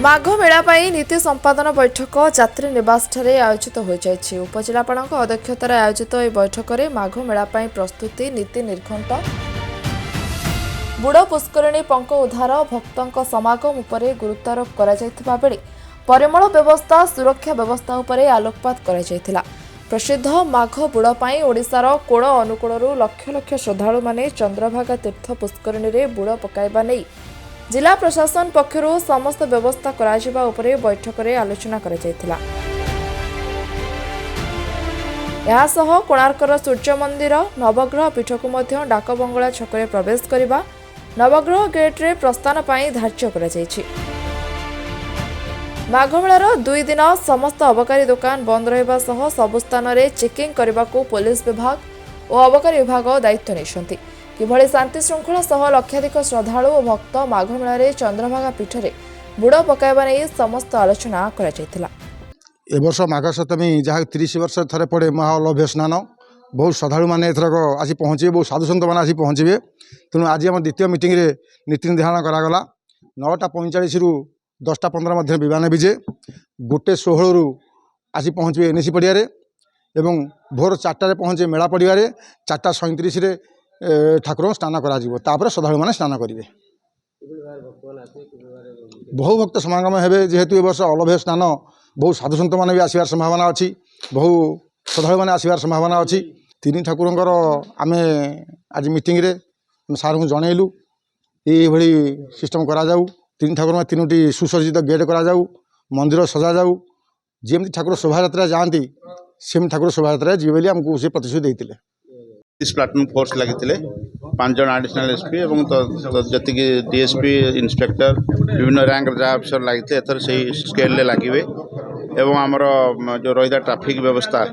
माघ मेला पाई नीति संपादन बैठक यात्री निवास ठारे आयोजित हो जाइछि। उपजिलापाल अध्यक्षतार आयोजित यह बैठक में माघ मेला पाई प्रस्तुति नीति निर्घंट बुड़ पुष्करिणी पंक उद्धार भक्तों समागम उपरे गुरुत्वारोप करा जायथिबा बेले परिमल व्यवस्था सुरक्षा व्यवस्था उपरे आलोकपात करा जायथिला। प्रसिद्ध माघ बुड़ पाई ओडिशार कोण अनुकूल लक्ष लक्ष श्रद्धालु माने चंद्रभागा तीर्थ पुष्करिणी रे बुड़ पकाइबा नै जिला प्रशासन पक्षर समस्त व्यवस्था करा उपरे बैठक में आलोचना करा जायथिला। यासह कोणार्कर सूर्य मंदिर नवग्रह पीठ को मध्य डाकबंगला छकरे प्रवेश करने नवग्रह गेट्रे प्रस्थान पाई धार्य करा जायछि। माघ मेलार 2 दिन समस्त अबकारी दुकान बंद रहिबा सह सबु स्थान में चेकिंग करने को पुलिस विभाग और अबकारी विभाग दायित्व नहीं किभଳି शांति श्रृंखला सह लक्षाधिक श्रद्धालु और भक्त माघ मेला चंद्रभागा पीठ में बुड़ पकाइबा नहीं समस्त आलोचना करा जायथिला। ए वर्ष माघ सप्तमी जहाँ 30 वर्ष थरे पड़े महालभ्य स्नान बहुत श्रद्धालु मैंने एथरक आसी पहुँचे बहुत साधुसंत मैंने आसी पहुँचे। तेणु आज आम द्वितीय मीटिंग रे नीति निर्धारण करागला 9:45 रु 10:15 मध्य विमान विजे 1:16 रु आसी पहुँचे एनएसी पड़िया एवं भोर 4टार पहुँचे मेला पड़िया 4:37 ठाकुर स्नान कर श्रद्धालु मैंने स्नान करेंगे। बहु भक्त समागम हे जेहेतु ए वर्ष अलभ्य स्नान बहु साधुसंत मैंने भी आसबार संभावना अच्छी बहु श्रद्धालु मैंने आसबार संभावना अच्छी। 3 ठाकुरंकर आम आज मीटिंग रे सार को जनइलु ये सिस्टम करा जाऊ 3 ठाकुर में 3टी सुसज्जित गेट करा जाऊ मंदिर सजा जाऊ जमी ठाकुर शोभा जाती सेम ठाकुर शोभा जी बोली आमको से प्रतिश्रुति देते। प्लाटून फोर्स लगी 5 जन एडिशनल एसपी एवं जी डीएसपी इंस्पेक्टर विभिन्न रैंक जहाँ अफिसर लगी एथर से स्केल लगे एवं आमर जो रही ट्रैफिक व्यवस्था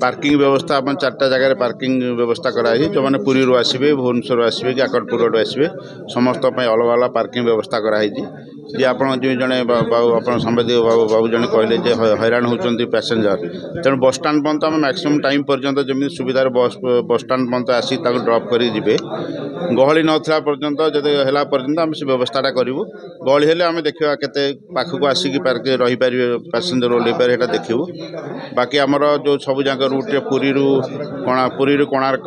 पार्किंग व्यवस्था अपन 4टा जगह पार्किंग व्यवस्था कराई जो मैंने पुरी आसवे भुवनेश्वर आसवे कि आकटपुर रोड आसवे समस्त अलग अलग पार्किंग व्यवस्था कराई जी आप जड़े बाबू आप सांबादिक बाबू जड़े कहले हैरान होती पैसेंजर तेणु बस स्टाण्ड पर्यंत आम मैक्सिमम टाइम पर्यंत जमी सुविधार बस स्टाण्ड पर्यंत आसी ड्रप कर गहली नाला पर्यंत जब है पर्यंत आम से व्यवस्थाटा करूँ गहली हेले आम देखा केते पाखक आसिक रही पारे पैसेंजर ओल्ल पारे देखू बाकी आमर जो सब जाक रूट पुरी कोणार्क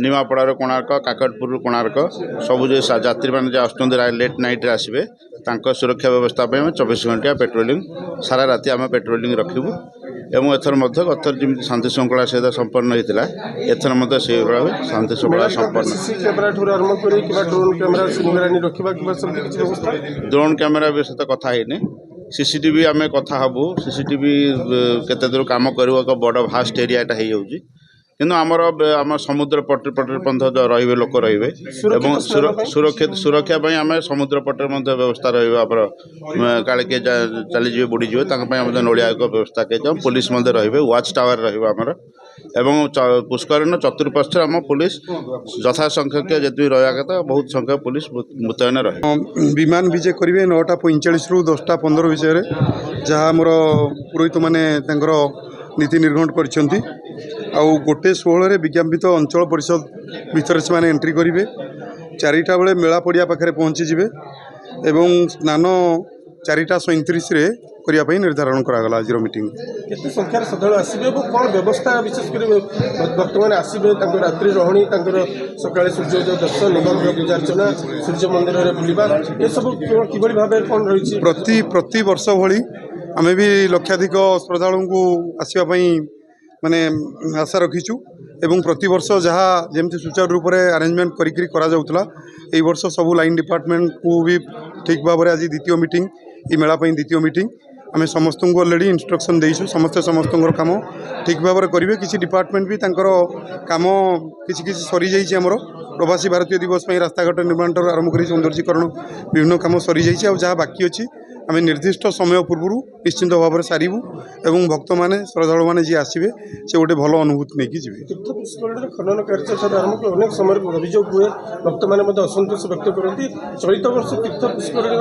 निमापड़ार कोणार्क काकटपुर कोणार्क सबू जो यात्री मैंने आसुँच लेट नाइट आसवे सुरक्षा व्यवस्था 24 घंटा पेट्रोलिंग सारा राति आम पेट्रोलिंग रखू एवं एथर गथर जमी शांति श्रृंखला सहित संपन्न होता एथर से शांति श्रृंखला संपन्न ड्रोन कैमेरा विषय तो कथा है सीसीटीवी आम कथा हबू सीसीटीवी केते दूर काम कर बड़ भास्ट एरियाटा हो जाऊँगी किंतु आम समुद्र पट पर्यंत रे लोक रे सुरक्षा आम समुद्र पटे व्यवस्था रहा किए चलीजे बुड़ीजे नलिया व्यवस्था किए पुलिस रे वाच टावर रहा एवं पुष्करण चतुर्पार्श्व आम पुलिस यथा संख्यक जी रहा कथा बहुत संख्यक पुलिस मुतयन रहे। विमान विजय करेंगे 9:45 रु 10:15 विषय जहाँ मोर पुरोहित मैंने नीति निर्घंट कर 1:16 विज्ञापित अंचल परिषद भितर से एंट्री करेंगे 4टा बेले मेला पड़िया पाखे पहुँचीजे एवं स्नान 4:37 करने निर्धारण करागला। आज मीटिंग केते संख्यार श्रद्धालु आसबे कौन व्यवस्था विशेष कर भक्त मैंने आसबे रात्रि रहणी सकाळे सूर्योदय दर्शन नवग्रह पूजा अर्चना सूर्य मंदिर में बुलवा ये सब किभली भाव कौन रही प्रति वर्ष भली आम भी लक्षाधिक श्रद्धालु को आसवाई माने आशा रखीचु एवं प्रति वर्ष जहाँ जमी सुचारू रूप से अरेंजमेंट करा जाउतला एई वर्ष सबू लाइन डिपार्टमेंट को भी ठीक भाव में आज द्वितीय मीटिंग ये मेला द्वितीय मीटिंग आम समस्त को अलरेडी इंस्ट्रक्शन देइछु समस्त काम ठीक भाव में करेंगे किसी डिपार्टमेंट भी तांकर काम किसी सरी जाइए आमर प्रवासी भारतीय दिवस में रास्ताघाट निर्माण आरंभ कर सौंदर्यीकरण विभिन्न काम सरी जाइए जहाँ बाकी अच्छी आम निर्दिष्ट समय पूर्व निश्चिंत भाव में सारू एवं भक्त मैंने श्रद्धालु मैंने जी आसवे से गोटे भल अनुभूति नहीं जी तीर्थ पुष्करिणी खनन कार्य आरंभ अनेक समय अभियोग हुए भक्त मैंने असंतोष व्यक्त करती चलित वर्ष तीर्थ पुष्करिणी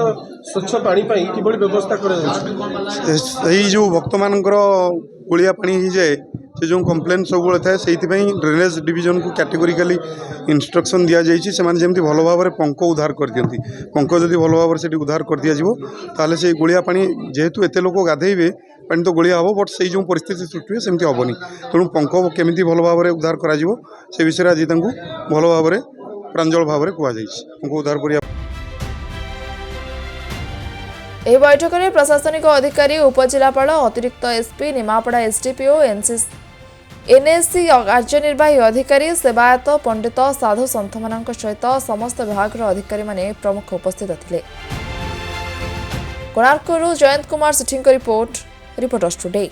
स्वच्छ पानी कि व्यवस्था कर जो भक्त मान गुड़िया पानी जाए से जो कम्प्लेन सब थाए से ड्रेनेज डिविजन को कैटेगोरिकली इंस्ट्रक्शन दि जाइए से जमी भल भाव में पंख उद्धार कर दिखती पंख जदि भल भाव से उद्धार कर दिज्व से गोलिया पानी जेहेतु एत लोक गाधेबे पानी तो गोलिया हम बट से जो परिस्थिति सृष्टि हुए सेमती हेनी तेणु पंख केमी भल भाव में उद्धार कर विषय आज भल भाव में प्रांजल भाव में कहुई पंख उद्धार कर ଏହି ବୈଠକରେ ପ୍ରଶାସନିକ ଅଧିକାରୀ ଉପଜିଲ୍ଲାପାଳ ଅତିରିକ୍ତ ଏସ୍ପି ନିମାପଡ଼ା ଏସ୍ଡିପିଓ ଏନ୍ଏସି କାର୍ଯ୍ୟନିର୍ବାହୀ ଅଧିକାରୀ ସେବାୟତ ପଣ୍ଡିତ ସାଧୁ ସନ୍ଥମାନଙ୍କ ସହିତ ସମସ୍ତ ବିଭାଗର ଅଧିକାରୀମାନେ ପ୍ରମୁଖ ଉପସ୍ଥିତ ଥିଲେ। କୋଣାର୍କରୁ ଜୟନ୍ତ କୁମାର ସେଠୀଙ୍କ ରିପୋର୍ଟର୍ସ ଟୁଡେ।